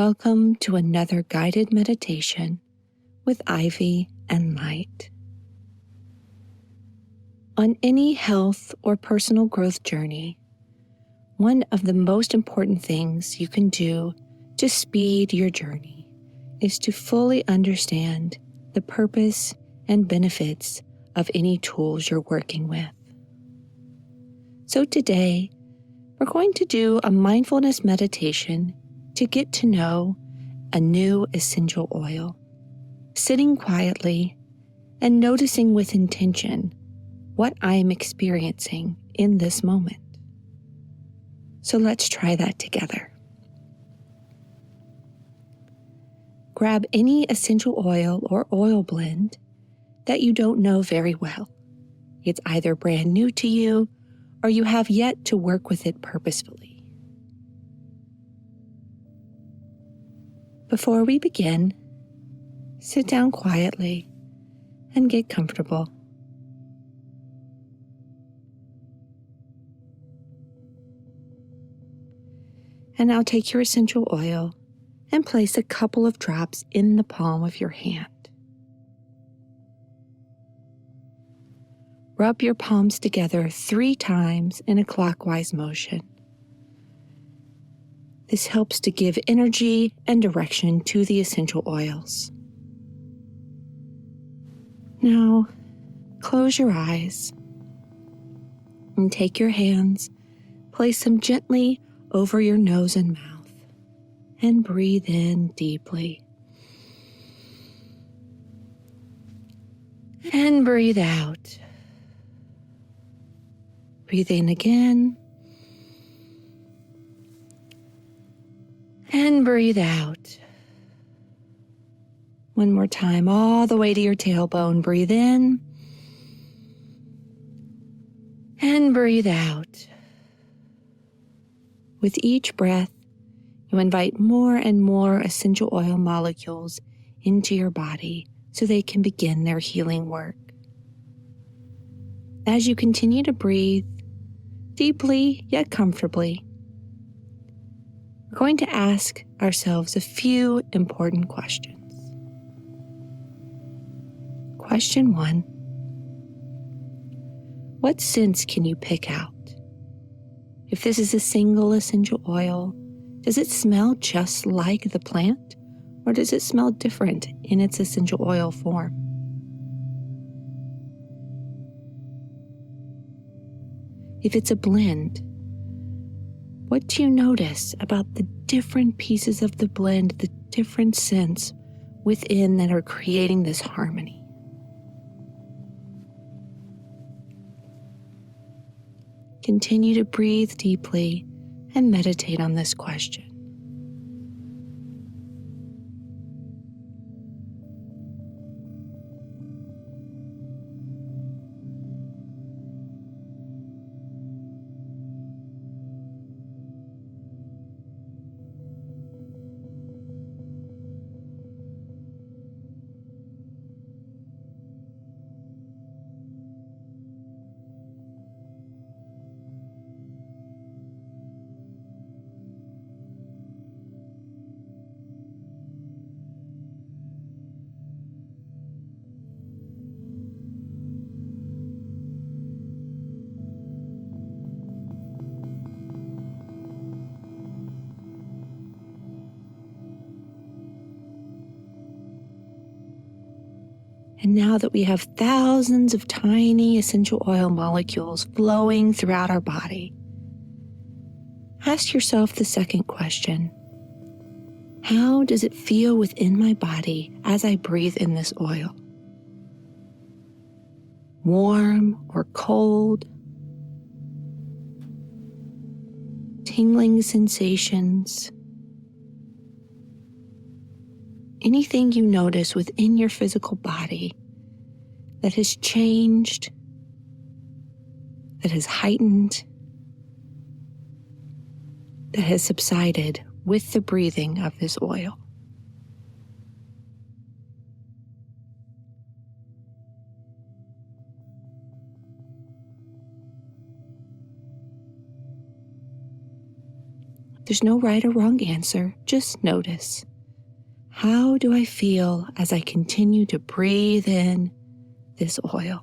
Welcome to another guided meditation with Ivy and Light. On any health or personal growth journey, one of the most important things you can do to speed your journey is to fully understand the purpose and benefits of any tools you're working with. So today, we're going to do a mindfulness meditation to get to know a new essential oil, sitting quietly and noticing with intention what I am experiencing in this moment. So let's try that together. Grab any essential oil or oil blend that you don't know very well. It's either brand new to you or you have yet to work with it purposefully. Before we begin, sit down quietly and get comfortable. And now take your essential oil and place a couple of drops in the palm of your hand. Rub your palms together 3 times in a clockwise motion. This helps to give energy and direction to the essential oils. Now, close your eyes and take your hands, place them gently over your nose and mouth, and breathe in deeply. And breathe out. Breathe in again. And breathe out. One more time, all the way to your tailbone. Breathe in. And breathe out. With each breath, you invite more and more essential oil molecules into your body so they can begin their healing work. As you continue to breathe deeply yet comfortably, we're going to ask ourselves a few important questions. Question 1. What scents can you pick out? If this is a single essential oil, does it smell just like the plant, or does it smell different in its essential oil form? If it's a blend, what do you notice about the different pieces of the blend, the different scents within that are creating this harmony? Continue to breathe deeply and meditate on this question. And now that we have thousands of tiny essential oil molecules flowing throughout our body, ask yourself the second question. How does it feel within my body as I breathe in this oil? Warm or cold? Tingling sensations? Anything you notice within your physical body that has changed, that has heightened, that has subsided with the breathing of this oil. There's no right or wrong answer, just notice. How do I feel as I continue to breathe in this oil?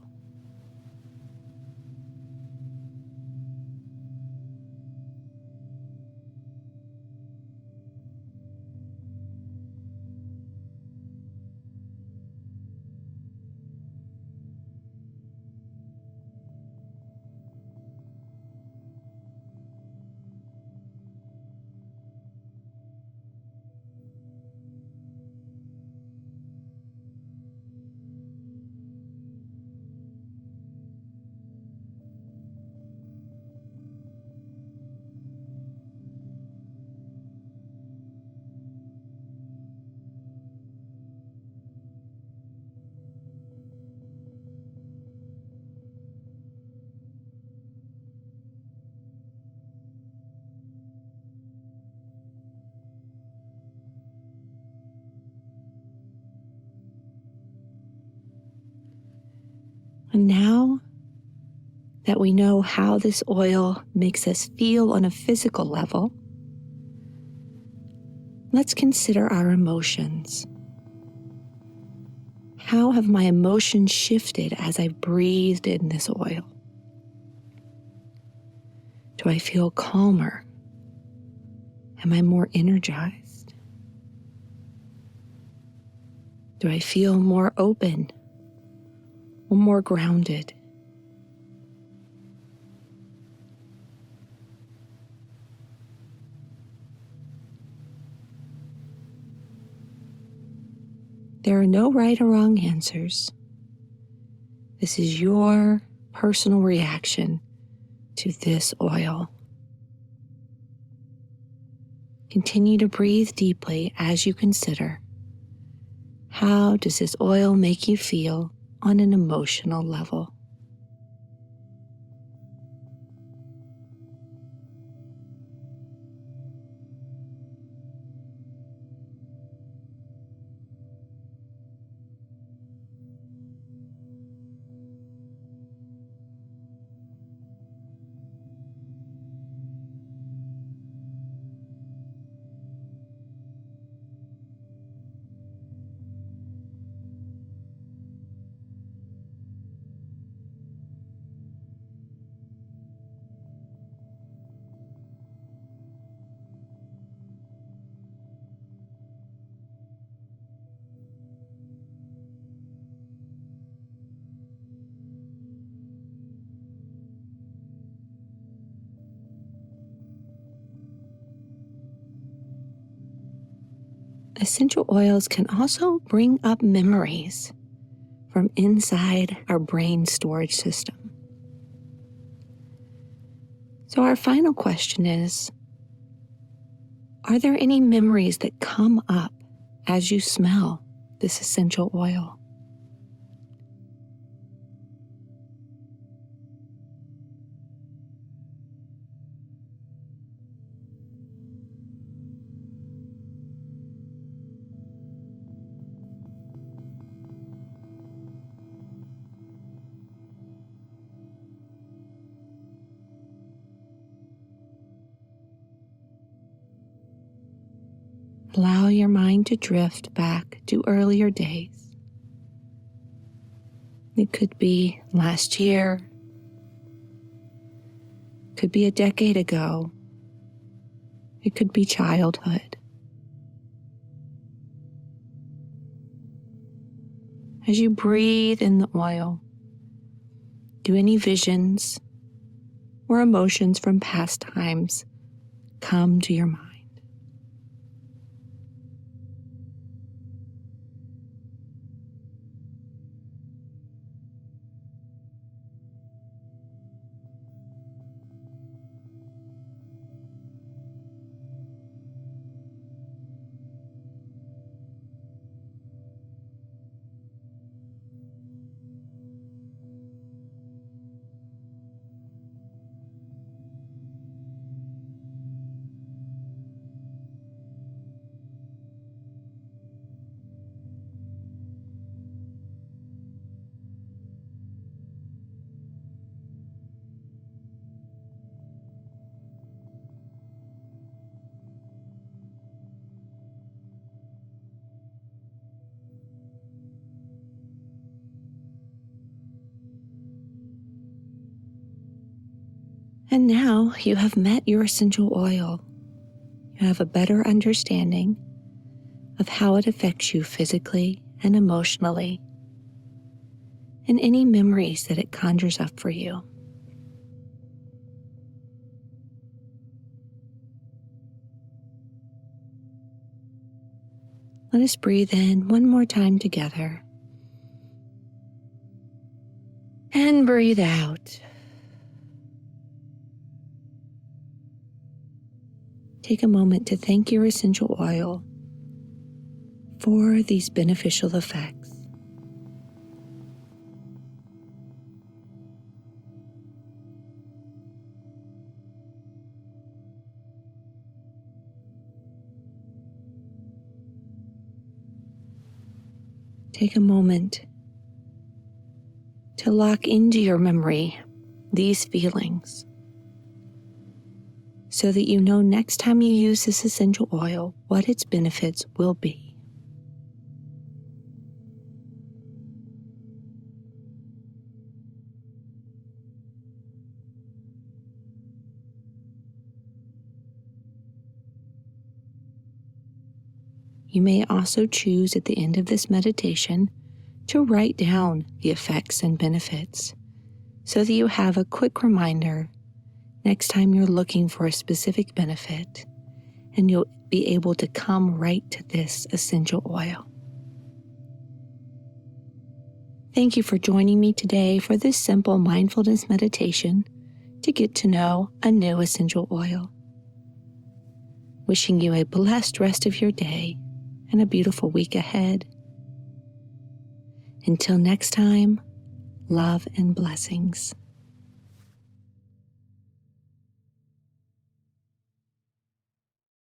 And now that we know how this oil makes us feel on a physical level, let's consider our emotions. How have my emotions shifted as I breathed in this oil? Do I feel calmer? Am I more energized? Do I feel more open or more grounded? There are no right or wrong answers. This is your personal reaction to this oil. Continue to breathe deeply as you consider, how does this oil make you feel on an emotional level? Essential oils can also bring up memories from inside our brain storage system. So our final question is, are there any memories that come up as you smell this essential oil? Allow your mind to drift back to earlier days. It could be last year, could be a decade ago, it could be childhood. As you breathe in the oil, do any visions or emotions from past times come to your mind? And now you have met your essential oil. You have a better understanding of how it affects you physically and emotionally, and any memories that it conjures up for you. Let us breathe in one more time together. And breathe out. Take a moment to thank your essential oil for these beneficial effects. Take a moment to lock into your memory these feelings so that you know next time you use this essential oil what its benefits will be. You may also choose at the end of this meditation to write down the effects and benefits so that you have a quick reminder next time you're looking for a specific benefit, and you'll be able to come right to this essential oil. Thank you for joining me today for this simple mindfulness meditation to get to know a new essential oil. Wishing you a blessed rest of your day and a beautiful week ahead. Until next time, love and blessings.